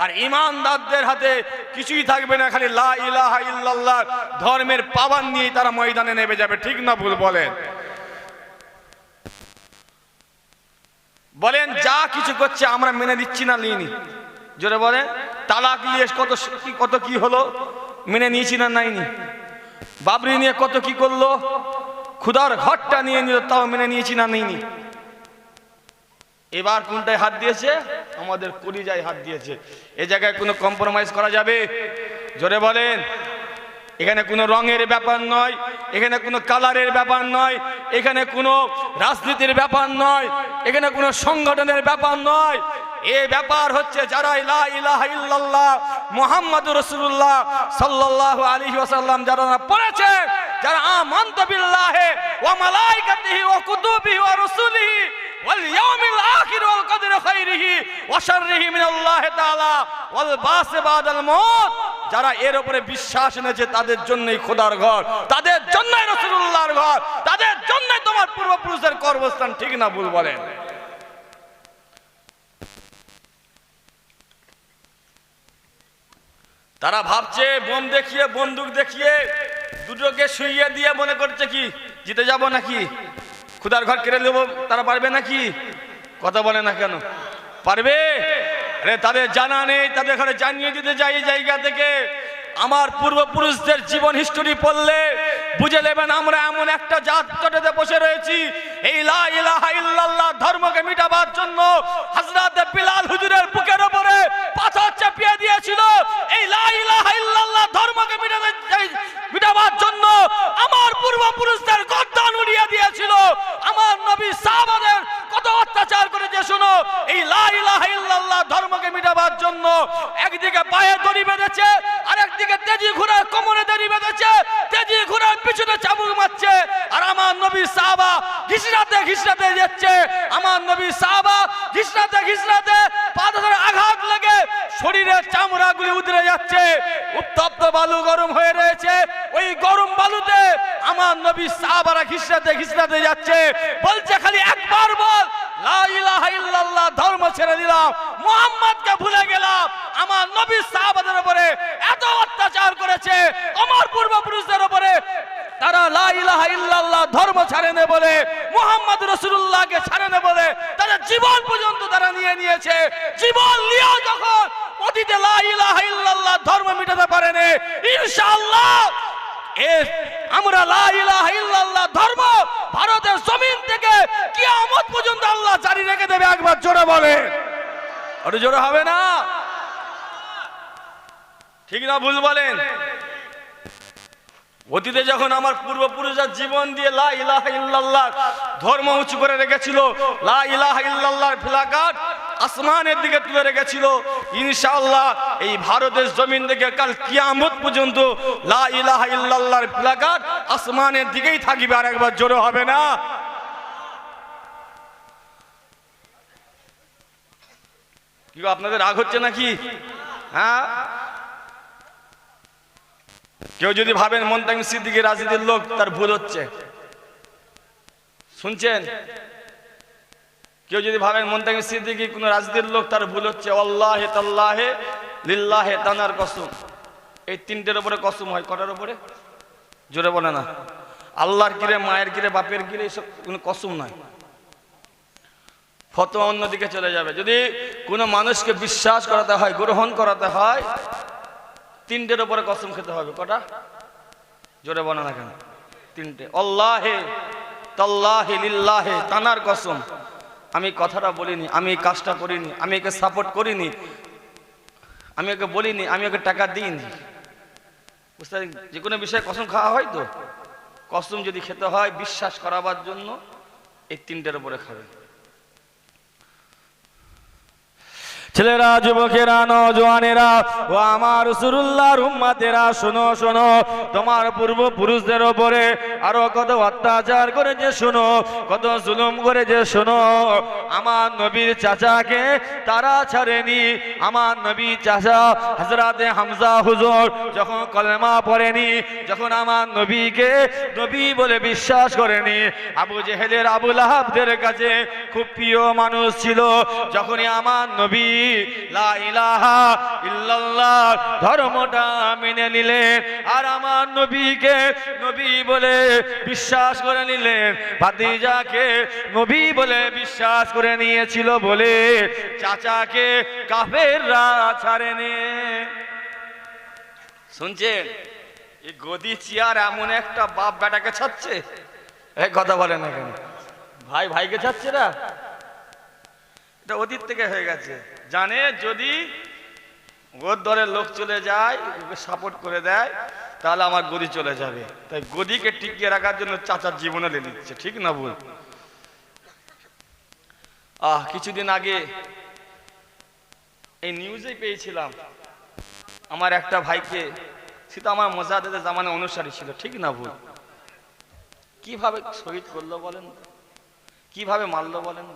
আর ইমানদারদের হাতে কিছুই থাকবে না। খালি লা ইলাহা ইল্লাল্লাহ ধর্মের পাওয়ার নিয়ে তারা ময়দানে নেমে যাবে। ঠিক না ভুল বলেন? বলেন যা কিছু করছে আমরা মেনে দিচ্ছি না, নিইনি? জোরে বলেন। তালাক নিয়ে কত কি হলো, মেনে নিয়েছি না নাইনি? বাবরি নিয়ে কত কি করলো, খুদার ঘরটা নিয়ে নিল, তাও মেনে নিয়েছি না নিইনি? এবার কোনটায় হাত দিয়েছে? আমাদের কলিজায় হাত দিয়েছে। এ জায়গায় কোনো কম্প্রোমাইজ করা যাবে? জোরে বলেন। এখানে কোনো রঙের ব্যাপার নয়, এখানে কোনো কালারের ব্যাপার নয়, এখানে কোনো রাজনীতির ব্যাপার নয়, এখানে কোনো সংগঠনের ব্যাপার নয়। এই ব্যাপার হচ্ছে যারা লা ইলাহা ইল্লাল্লাহ মুহাম্মাদুর রাসূলুল্লাহ সাল্লাল্লাহু আলাইহি ওয়াসাল্লাম যারা পড়েছে, যারা আমানতু বিল্লাহি ওয়া মালাইকাতিহি ওয়া কুতুবিহি ওয়া রাসূলিহি ওয়াল ইয়াউমিল আখির ওয়াল কদরি খাইরিহি ওয়া শাররিহি মিনাল্লাহি তাআলা ওয়াল বাস বাদাল মাউত, যারা এর উপরে বিশ্বাস এনেছে তাদের জন্যই খোদার ঘর, তাদের জন্যই রাসূলুল্লাহর ঘর, তাদের জন্যই তোমার পূর্বপুরুষের কর্মস্থান। ঠিক না ভুল বলেন? তারা ভাবছে বোম দেখিয়ে, বন্দুক দেখিয়ে, দুটোকে শুইয়ে দিয়ে মনে করছে কি জিতে যাব নাকি? খুদার ঘর কেড়ে নেবো, তারা পারবে নাকি? কথা বলে না কেন? পারবে? আরে তাদের জানা নেই, তাদের ঘরে জানিয়ে দিতে যাই এই জায়গা থেকে। আমার পূর্বপুরুষদের জীবন হিস্টোরি পড়লে বুঝে নেবেন আমরা এমন একটা জাত জোটেতে বসে রয়েছি, এই লা ইলাহা ইল্লাল্লাহ ধর্মকে মিটাবার জন্য হযরত বিলাল হুজুরের বুকের উপরে পাথর চাপিয়ে দিয়েছিল। এই লা ইলাহা ইল্লাল্লাহ ধর্মকে মিটাবার জন্য আমার পূর্বপুরুষদের গর্দান উড়িয়ে দিয়েছিল। আমার নবী সাহাবাদের কত অত্যাচার করেছে শোনো। এই লা ইলাহা ইল্লাল্লাহ ধর্মকে মিটাবার জন্য একদিকে পায়ে দড়ি বেঁধেছে, আর একদিকে তেজি ঘোড়ার কোমরে দড়ি বেঁধেছে, তেজি ঘোড়ার পিছনে চাবুক মারছে, আর আমার নবী সাহাবা ঘিসরাতে ঘিসরাতে যাচ্ছে। আমার নবী সাহাবা ঘিসরাতে ঘিসরাতে পা ধরে আঘাত লেগে শরীরের চামড়াগুলি উতরে যাচ্ছে। উত্তপ্ত বালু গরম হয়ে রয়েছে, ওই গরম বালুতে আমার নবী সাহাবারা ঘিসরাতে ঘিসরাতে যাচ্ছে। বলছে খালি একবার বল লা ইলাহা ইল্লাল্লাহ, ধর্ম ছেড়ে দিলাম, মুহাম্মদকে ভুলে গেলাম। আমার নবী সাহাবাদের উপরে এত অত্যাচার করেছে, আমার পূর্বপুরুষদের উপরে, তারা লা ইলাহা ইল্লাল্লাহ ধর্ম ছাড়েনে বলে, মুহাম্মদ রাসূলুল্লাহকে ছাড়েনে বলে তারা জীবন পর্যন্ত তারা নিয়ে নিয়েছে। জীবন নিয়েও যখন অতীতে লা ইলাহা ইল্লাল্লাহ ধর্ম মিটাতে পারেনি, ইনশাআল্লাহ আমরা লা ইলাহা ইল্লাল্লাহ ধর্ম ভারতের জমিন থেকে কিয়ামত পর্যন্ত আল্লাহ জারি রেখে দেবে। একবার জোরে বলে, আরে জোরে হবে না? ঠিক না ভুল বলেন? অতীতে যখন আমার পূর্বপুরুষরা জীবন দিয়ে লা ইলাহা ইল্লাল্লাহ ধর্ম উঁচু করে রেখেছিল, লা ইলাহা ইল্লাল্লাহর প্লাকার্ড আসমানের দিকে তুলে রেখেছিল, ইনশাআল্লাহ এই ভারতের জমিন থেকে কাল কিয়ামত পর্যন্ত লা ইলাহা ইল্লাল্লাহর প্লাকার্ড আসমানের দিকেই থাকবে। আর একবার জোরে হবে না? কি আপনাদের রাগ হচ্ছে নাকি? হ্যাঁ, কেউ যদি ভাবেন মুনতাকিম সিদ্দিকী রাজনীতির লোক, তার ভুল হচ্ছে। শুনছেন? কেউ যদি ভাবেন মুনতাকিম সিদ্দিকী কোন রাজনীতির লোক, তার ভুল হচ্ছে। আল্লাহে তাল্লাহে লিল্লাহে তানার কসম, এই তিনটের উপরে কসম হয়। কটার উপরে? জোরে বলে না। আল্লাহর কিরে, মায়ের কিরে, বাপের কিরে, এসব কোনো কসম নয়। ফতোয়া অন্যদিকে চলে যাবে। যদি কোনো মানুষকে বিশ্বাস করাতে হয়, গ্রহণ করাতে হয়, তিনটের উপরে কসম খেতে হবে। কটা? জোরে বলে না কেন? তিনটে। আল্লাহে তাল্লাহে লিল্লাহে তানার কসম, আমি কথাটা বলিনি, আমি এই কাজটা করিনি, আমি একে সাপোর্ট করিনি, আমি ওকে বলিনি, আমি ওকে টাকা দিইনি। বুঝতে পারি? যে কোনো বিষয়ে কসম খাওয়া হয় তো, কসম যদি খেতে হয় বিশ্বাস করাবার জন্য, এই তিনটের উপরে খাবে। ছেলেরা, যুবকেরা, নওজওয়ানেরা ও আমার রাসূলুল্লাহর উম্মতেরা, শোনো শোনো, তোমার পূর্বপুরুষদের উপরে আরো কত অত্যাচার করেছে শোনো, কত জুলুম করেছে শোনো। আমার নবীর চাচাকে তারা ছাড়েনি। আমার নবী চাচা হযরতে হামজা হুজুর যখন কলেমা পড়েনি, যখন আমার নবীকে নবী বলে বিশ্বাস করেনি, আবু জেহেলের, আবু লাহাবদের কাছে খুব প্রিয় মানুষ ছিল। যখনই আমার নবী লা ইলাহা ইল্লাল্লাহ ধর্মটা মেনে নিলেন, আর আমার নবীকে নবী বলে বিশ্বাস করে নিলেন, ভাতিজাকে নবী বলে বিশ্বাস করে নিয়েছিল বলে চাচাকে কাফেররা ছাড়েনি। শুনছেন? এই গদি চেয়ার এমন একটা বাপ বেটাকে ছাড়ছে, এই কথা বলে না কেন? ভাই ভাইকে ছাড়ছে না, এটা অতীত থেকে হয়ে গেছে। জানে যদি ওর দরের লোক চলে যায়, ওকে সাপোর্ট করে দেয়, তাহলে আমার গদি চলে যাবে। তাই গদিকে টিকিয়ে রাখার জন্য চাচার জীবনে লে নিচ্ছে। ঠিক না ভুল? কিছুদিন আগে এই নিউজেই পেয়েছিলাম, আমার একটা ভাইকে, সেটা আমার মোজাদ্দেদের জামানে অনুসারী ছিল। ঠিক না ভুল? কিভাবে শহীদ করলো বলেন? কিভাবে মারলো বলেন?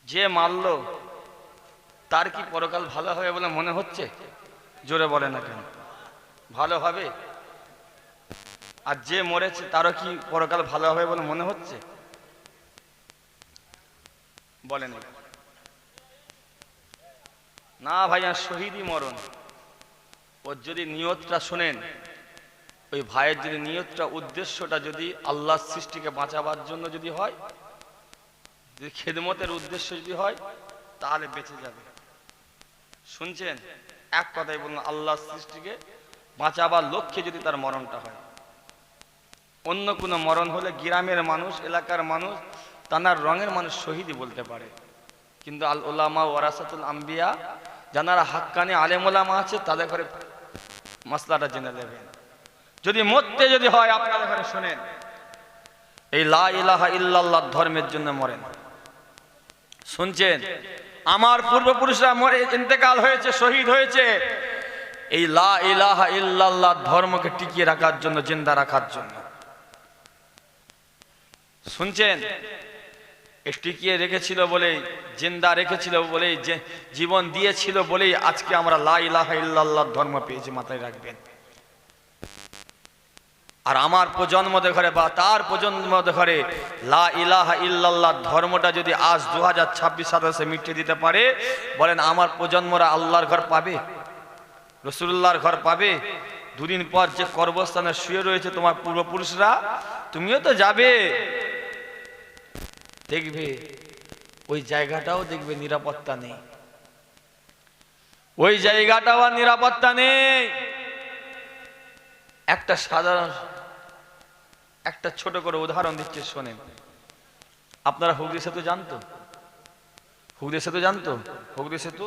যে মারলো তার কি পরকাল ভালো হবে বলে মনে হচ্ছে? জোরে বলে না কেন? ভালো হবে? আর যে মরেছে তারও কি পরকাল ভালো হবে বলে মনে হচ্ছে? বলেন না ভাইয়া, শহীদই মরণ। ওর যদি নিয়তটা শোনেন, ওই ভাইয়ের যদি নিয়তটা উদ্দেশ্যটা যদি আল্লাহর সৃষ্টিকে বাঁচাবার জন্য যদি হয়, যদি খেদমতের উদ্দেশ্য যদি হয়, তাহলে বেঁচে যাবে। শুনছেন, এক কথাই বলুন, আল্লাহর সৃষ্টিকে বাঁচাবার লক্ষ্যে যদি তার মরণটা হয়। অন্য কোনো মরণ হলে গ্রামের মানুষ, এলাকার মানুষ, তানার রঙের মানুষ শহীদই বলতে পারে, কিন্তু আল উলামা ওয়ারাসাতুল আম্বিয়া, যারা হাক্কানি আলেম ওলামা আছে, তাদের ঘরে মাসলাটা জেনে নেবেন। যদি মরতে যদি হয়, আপনাদের ঘরে শোনেন, এই লা ইলাহা ইল্লাল্লাহ ধর্মের জন্য মরেন। শুনছেন, আমার পূর্বপুরুষরা মরে ইন্তেকাল হয়েছে, শহীদ হয়েছে এই লা ইলাহা ইল্লাল্লাহ ধর্মকে টিকিয়ে রাখার জন্য, জিন্দা রাখার জন্য। শুনছেন, টিকিয়ে রেখেছিল বলেই, জিন্দা রেখেছিল বলেই, যে জীবন দিয়েছিল বলেই আজকে আমরা লা ইলাহা ইল্লাল্লাহ ধর্ম পেয়েছি, মাথায় রাখবেন। আর আমার প্রজন্ম ঘরে বা তার প্রজন্ম ঘরে লা ইলাহা ইল্লাল্লাহ ধর্মটা যদি আজ 2026 সালে মিটিয়ে দিতে পারে, বলেন আমার প্রজন্মরা আল্লাহর ঘর পাবে, রাসূলুল্লাহর ঘর পাবে? দুদিন পর যে কবরস্থানে শুয়ে রয়েছে তোমার পূর্বপুরুষরা, তুমিও তো যাবে, দেখবে ওই জায়গাটাও দেখবে নিরাপত্তা নেই, ওই জায়গাটাও আর নিরাপত্তা নেই। একটা সাধারণ, একটা ছোট করে উদাহরণ দিচ্ছে, শোনেন। আপনারা হুগলি সেতু জানতো? হুগলি সেতু জানতো? হুগলি সেতু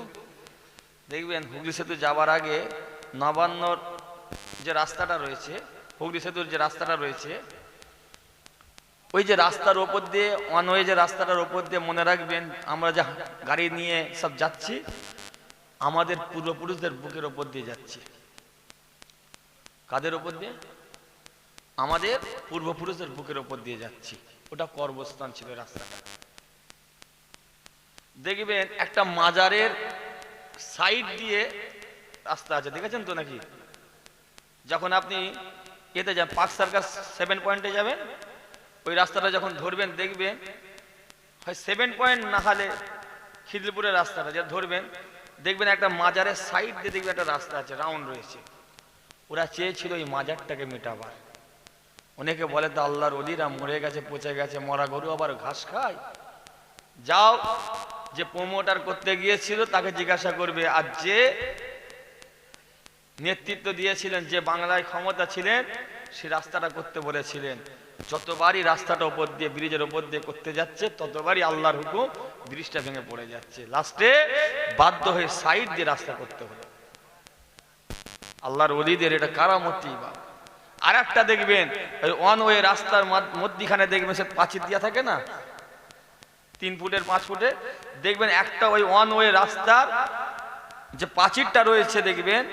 দেখবেন, হুগলি সেতু যাওয়ার আগে নবান্নর যে রাস্তাটা রয়েছে, হুগলি সেতুর যে রাস্তাটা রয়েছে, ওই যে রাস্তার ওপর দিয়ে, ওয়ান ওয়ে যে রাস্তাটার ওপর দিয়ে, মনে রাখবেন আমরা যা গাড়ি নিয়ে সব যাচ্ছি, আমাদের পূর্বপুরুষদের বুকের ওপর দিয়ে যাচ্ছি। কাদের ওপর দিয়ে? আমাদের পূর্বপুরুষদের বুকের ওপর দিয়ে যাচ্ছি। ওটা কবরস্থান ছিল রাস্তাটা। দেখবেন একটা মাজারের সাইড দিয়ে রাস্তা আছে, দেখেছেন তো নাকি? যখন আপনি এতে যান, পার্ক সার্কাস 7 পয়েন্টে যাবেন, ওই রাস্তাটা যখন ধরবেন, দেখবেন হয় 7 পয়েন্ট না হলে খিদলিপুরের রাস্তাটা যা ধরবেন, দেখবেন একটা মাজারের সাইড দিয়ে দেখবেন একটা রাস্তা আছে, রাউন্ড রয়েছে। ওরা চেয়েছিল এই মাজারটাকে মেটাবার। অনেকে বলে তো আল্লাহর ওলিরা মরে গেছে, পচে গেছে, মরা গরু আবার ঘাস খায়। যাও, যে প্রমোটার করতে গিয়েছিল তাকে জিজ্ঞাসা করবে, আর যে নেতৃত্ব দিয়েছিলেন, যে বাংলায় ক্ষমতা ছিলেন, সে রাস্তাটা করতে বলেছিলেন। যতবারই রাস্তাটা উপর দিয়ে, ব্রিজের উপর দিয়ে করতে যাচ্ছে, ততবারই আল্লাহর হুকুম ব্রিজটা ভেঙে পড়ে যাচ্ছে। লাস্টে বাধ্য হয়ে সাইড দিয়ে রাস্তা করতে হলো। আল্লাহর ওলিদের এটা কারামতি। বা আর একটা দেখবেন, ওই ওয়ান ওয়ে রাস্তার মধ্যিখানে দেখবেন সে প্রাচীর দিয়া থাকে না, 3 ফুটের 5 ফুটে, দেখবেন একটা ওই ওয়ান ওয়ে রাস্তার যে প্রাচীরটা রয়েছে, দেখবেন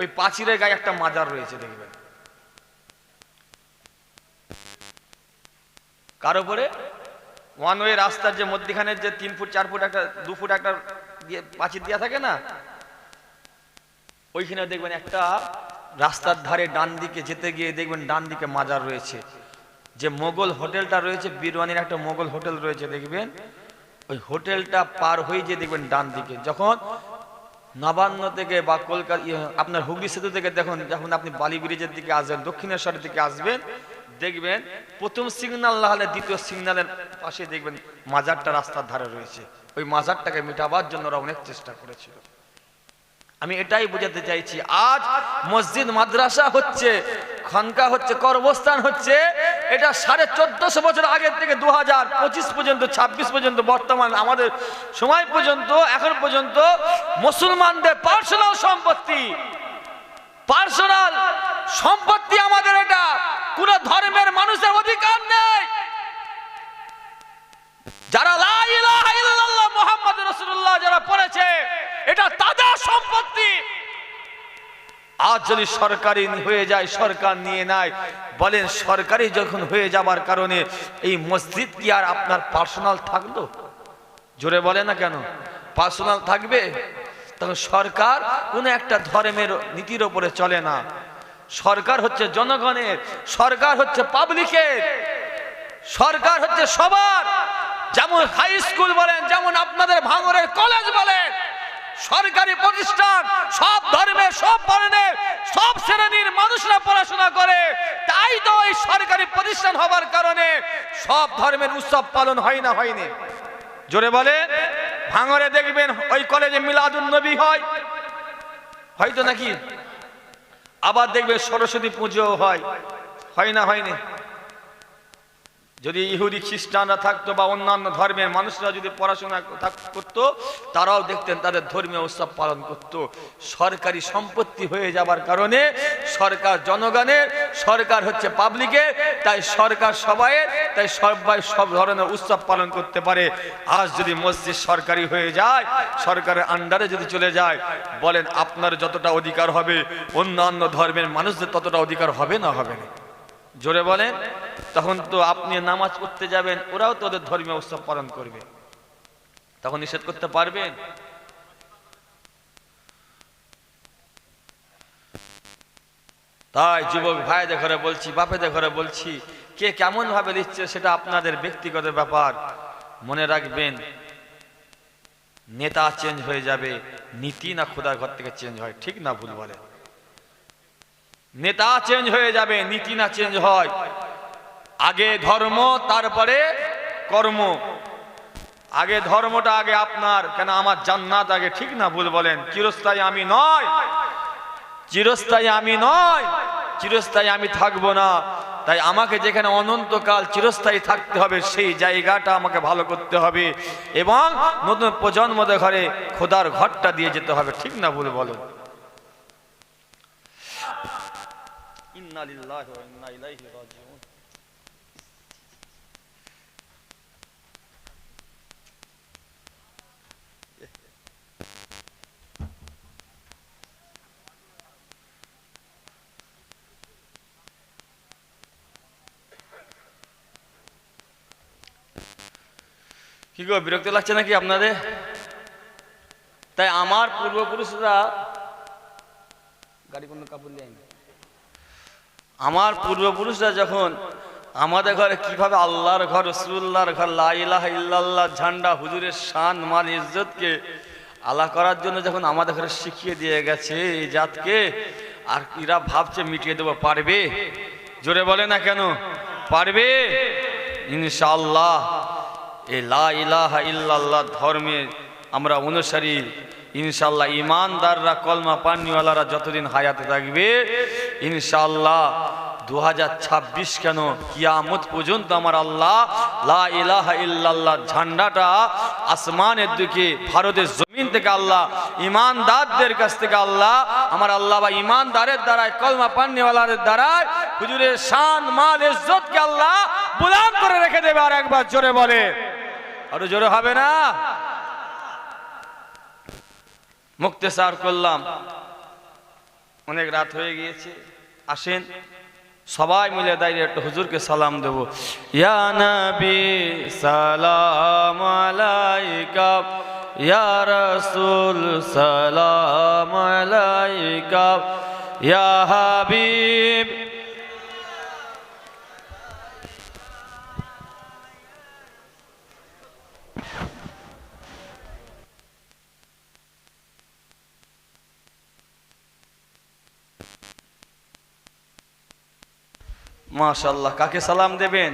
ওই প্রাচীরের গায়ে একটা মাজার রয়েছে। দেখবেন কার উপরে? ওয়ান ওয়ে রাস্তার যে মধ্যিখানে যে 3 ফুট 4 ফুট একটা 2 ফুট একটা প্রাচীর দিয়া থাকে না, ওইখানে দেখবেন একটা রাস্তার ধারে ডান দিকে যেতে গিয়ে দেখবেন ডান দিকে মাজার রয়েছে। যে মোগল হোটেলটা রয়েছে, বীরওয়ানির একটা মোগল হোটেল রয়েছে, দেখবেন ওই হোটেলটা পার হয়ে যে দেখবেন ডান দিকে, যখন নবান্ন থেকে বা কলকাতা আপনার হুগলি সেতু থেকে দেখুন, যখন আপনি বালি ব্রিজের দিকে আসবেন, দক্ষিণেশ্বরের দিকে আসবেন, দেখবেন প্রথম সিগন্যাল না হলে দ্বিতীয় সিগন্যালের পাশে দেখবেন মাজারটা রাস্তার ধারে রয়েছে। ওই মাজারটাকে মেটাবার জন্য ওরা অনেক চেষ্টা করেছিল। আমি এটাই বোঝাতে চাইছি, আজ মসজিদ মাদ্রাসা হচ্ছে, খানকা হচ্ছে, কবরস্থান হচ্ছে, এটা 1450 বছর আগের থেকে 2025 পর্যন্ত, 26 পর্যন্ত, বর্তমান আমাদের সময় পর্যন্ত, এখন পর্যন্ত মুসলমানদের পার্সোনাল সম্পত্তি আমাদের। এটা কোন ধর্মের মানুষের অধিকার নেই। যারা লা ইলাহা ইল্লাল্লাহ মুহাম্মাদুর রাসূলুল্লাহ যারা পড়েছে, এটা তাদের সম্পত্তি। আজ যদি সরকারি হয়ে যায়, সরকার নিয়ে নেয়, বলেন সরকারি যখন হয়ে যাবার কারণে এই মসজিদ কি আর আপনার পার্সোনাল থাকলো? জোরে বলে না কেন? পার্সোনাল থাকবে? তখন সরকার কোন একটা ধর্মের নীতির উপরে চলে না। সরকার হচ্ছে জনগণের, সরকার হচ্ছে পাবলিকের, সরকার হচ্ছে সবার। যেমন হাই স্কুল বলেন, যেমন আপনাদের ভাঙড়ের কলেজ বলেন, সরকারি প্রতিষ্ঠান, সব ধর্মের, সব বর্ণের, সব শ্রেণীর মানুষরা পড়াশোনা করে। তাই তো এই সরকারি প্রতিষ্ঠান হবার কারণে সব ধর্মের উৎসব পালন হয় না, হয়নি? জোরে বলে। ভাঙরে দেখবেন ওই কলেজে মিলাদুন নবী হয়, হয়তো নাকি? আবার দেখবে সরস্বতী পুজো হয়, হয় না, হয়নি? যদি ইহুদি খ্রিস্টানরা থাকতো বা অন্যান্য ধর্মের মানুষরা যদি পড়াশোনা করতো, তারাও দেখতেন তাদের ধর্মীয় উৎসব পালন করত। সরকারি সম্পত্তি হয়ে যাবার কারণে সরকার জনগণের, সরকার হচ্ছে পাবলিকের, তাই সরকার সবাইয়ের, তাই সবাই সব ধরনের উৎসব পালন করতে পারে। আজ যদি মসজিদ সরকারি হয়ে যায়, সরকারের আন্ডারে যদি চলে যায়, বলেন আপনার যতটা অধিকার হবে অন্যান্য ধর্মের মানুষদের ততটা অধিকার হবে না, হবে না? জোরে বলেন। তখন তো আপনি নামাজ পড়তে যাবেন, ওরাও তো ওদের ধর্মীয় উৎসব পালন করবে, তখন নিষেধ করতে পারবেন? তাই যুবক ভাইদের ঘরে বলছি, বাপেদের ঘরে বলছি, কে কেমন ভাবে দিচ্ছে সেটা আপনাদের ব্যক্তিগত ব্যাপার। মনে রাখবেন, নেতা চেঞ্জ হয়ে যাবে, নীতি না খোদার ঘর থেকে চেঞ্জ হয়? ঠিক না ভুল বলে? নেতা চেঞ্জ হয়ে যাবে, নীতি না চেঞ্জ হয়। আগে ধর্ম, তারপরে কর্ম। আগে ধর্মটা আগে আপনার, কেন আমার জান্নাত আগে। ঠিক না ভুল বলেন? চিরস্থায়ী আমি নয়, চিরস্থায়ী আমি নয়, চিরস্থায়ী আমি থাকবো না। তাই আমাকে যেখানে অনন্তকাল চিরস্থায়ী থাকতে হবে, সেই জায়গাটা আমাকে ভালো করতে হবে এবং নতুন প্রজন্মদের ঘরে খোদার ঘরটা দিয়ে যেতে হবে। ঠিক না ভুল বলো? ইন্না লিল্লাহি ওয়া ইন্না ইলাইহি রাজিউন। কি গো, বিরক্ত লাগছে নাকি আপনাদের? তাই আমার পূর্বপুরুষরা, গাড়ি কোনো কাপড় নেই, আমার পূর্বপুরুষরা যখন আমাদের ঘরে কিভাবে আল্লাহর ঘর, রাসূলুল্লাহর ঘর, লা ইলাহা ইল্লাল্লাহ ঝান্ডা, হুজুরের শান মান ইজ্জতকে আলা করার জন্য যখন আমাদের ঘরে শিখিয়ে দিয়ে গেছে এই জাতকে, আর এরা ভাবছে মিটিয়ে দেবো। পারবে? জোরে বলে না কেন? পারবে ইনশাআল্লাহ। এই লা ইলাহা ইল্লাল্লাহ ধর্মের আমরা অনুসারী, ইনশাআল্লাহ ইমানদাররা, কলমা পান্নিওয়ালারা যতদিন হায়াতে থাকবে, ইনশাআল্লাহ 2026 কেন কিয়ামত পর্যন্ত আমার আল্লাহ লা ইলাহা ইল্লাল্লাহ ঝান্ডাটা আসমানের দিকে, ভারতের জমিন থেকে আল্লাহ ইমানদারদের কাছ থেকে আল্লাহ, আমার আল্লাহ বা ইমানদারের দ্বারায়, কলমা পান্নিওয়ালাদের দ্বারায় হুজুরের শান মান ইজ্জতকে আল্লাহ বুলন্দ করে রেখে দেবে। আর একবার জোরে বলে, আরো জোরে হবে না? মুক্তেসার করলাম, অনেক রাত হয়ে গিয়েছে। আসেন সবাই মিলে দাঁড়িয়ে একটু হুজুরকে সালাম দেব। ইয়া নবী সালাম আলাইকা, ইয়া রাসূল সালাম আলাইকা, ইয়া হাবিব। মাশাআল্লাহ। কাকে সালাম দেবেন?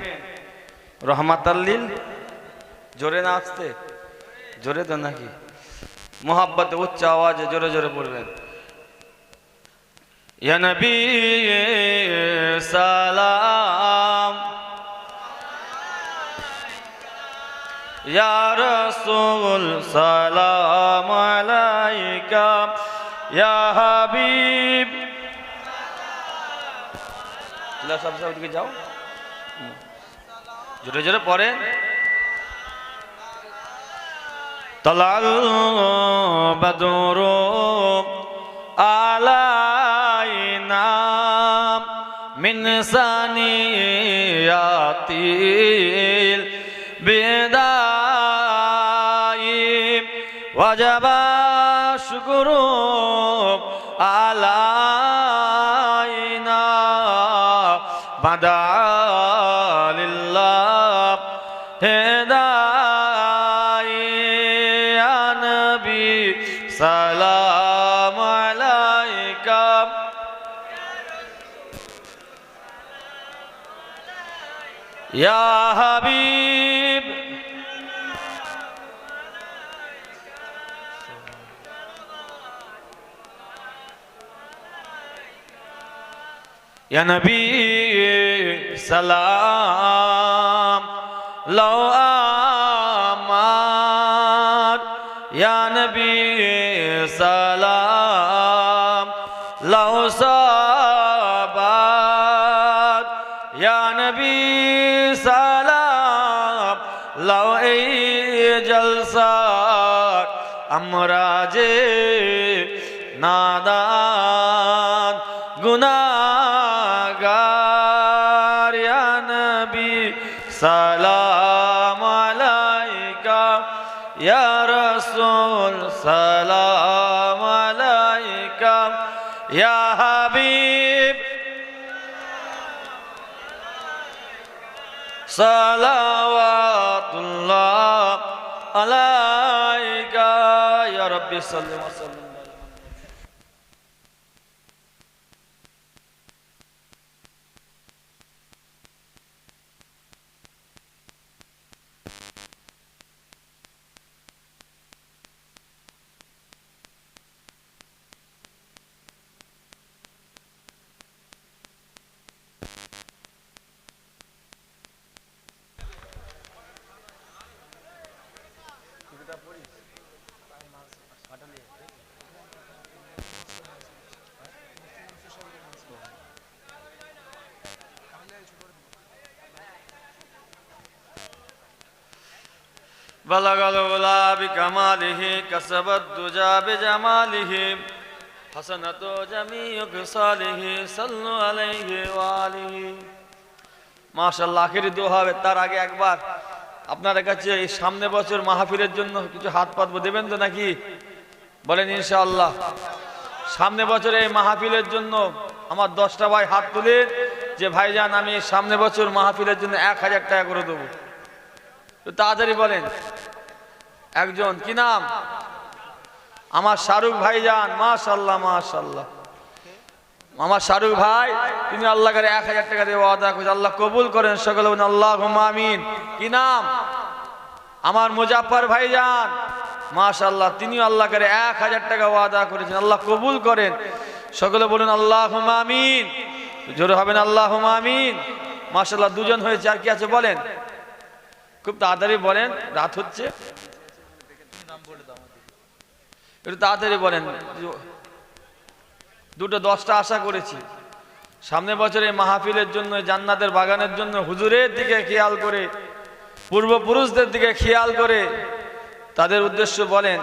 রহমাতাল্লিল। জোরে না আসতে? জোরে তো নাকি? মোহাব্বতে উচ্চ আওয়াজে জোরে জোরে পড়বেন। ইয়া নবী সালাম, ইয়া রাসূল সালাম আলাইকা, ইয়া হাবিব। সব দিকে যাও, জোরে জোরে পড়েন। তালাল বদরু আলাইনা মিন সানিয়াতিল বিদাই ওয়াজাবা শুকরু আলাইনা বাদালিল্লাহ হেদাই। ইয়া নবী ইয়া হাবিব ইয়া নবী সালাম লাও আমার ইয়া নবী সালাম লাও সাবাত ইয়া নবী সালাম লাও এই জলসা আমরা যে নাদান গুনাহগার ইয়া নবী সালাম আলাইকা ইয়া রাসূল সালাম আলাইকা ইয়া হাবিব সালাওয়াতুল্লাহ আলাইকা ইয়া রাব্বি সাল্লি ওয়া সাল্লিম। بلغ العلا بكماله كسب الدجى بجماله حسنة جميع خصاله صلوا عليه وآله মাশাআল্লাহ। আখেরি দোয়া হবে, তার আগে একবার আপনাদের কাছে এই সামনে বছর মাহফিলের জন্য কিছু হাত পাতবো, দেবেন তো নাকি? বলেন ইনশাআল্লাহ। সামনে বছর এই মাহফিলের জন্য আমার 10টা ভাই হাত তুলেন যে ভাইজান আমি সামনে বছর মাহফিলের জন্য 1000 টাকা করে দেবো। তো তাড়াতাড়ি বলেন। একজন, কি নাম? আমার শাহরুখ ভাইজান। মাশাআল্লাহ মাশাআল্লাহ। আমার শাহরুখ ভাই তিনি আল্লাহ করে 1000 টাকা দিয়ে ওয়াদা করেছেন, আল্লাহ কবুল করেন সকলে বলেন আল্লাহুম্মা আমিন। কি নাম? আমার মুজাফফর ভাইজান। মাশাআল্লাহ, তিনিও আল্লাহ করে 1000 টাকা ওয়াদা করেছেন, আল্লাহ কবুল করেন সকলে বলেন আল্লাহুম্মা আমিন। জোরে হবে না আল্লাহুম্মা আমিন। মাশাআল্লাহ, দুজন হয়েছে, আর কি আছে বলেন? খুব তাড়াতাড়ি বলেন, রাত হচ্ছে, একটু তাড়াতাড়ি বলেন। দুটো 10টা আশা করেছি। সামনে বছরে মাহফিলের জন্য, জান্নাতের বাগানের জন্য হুজুরের দিকে খেয়াল করে, পূর্বপুরুষদের দিকে খেয়াল করে তাদের উদ্দেশ্য বলেন।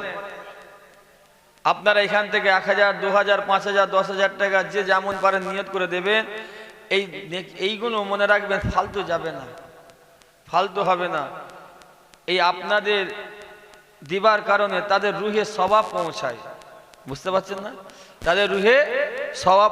আপনারা এখান থেকে 1000, 2000, 5000, 10,000 টাকা যে যেমন পারেন নিয়ত করে দেবেন। এইগুলো মনে রাখবেন, ফালতু যাবে না, ফালতু হবে না। এই আপনাদের দিবার কারণে তাদের রুহে সওয়াব পৌঁছায়, বুঝতে পারছেন না? তাদের রুহে সওয়াব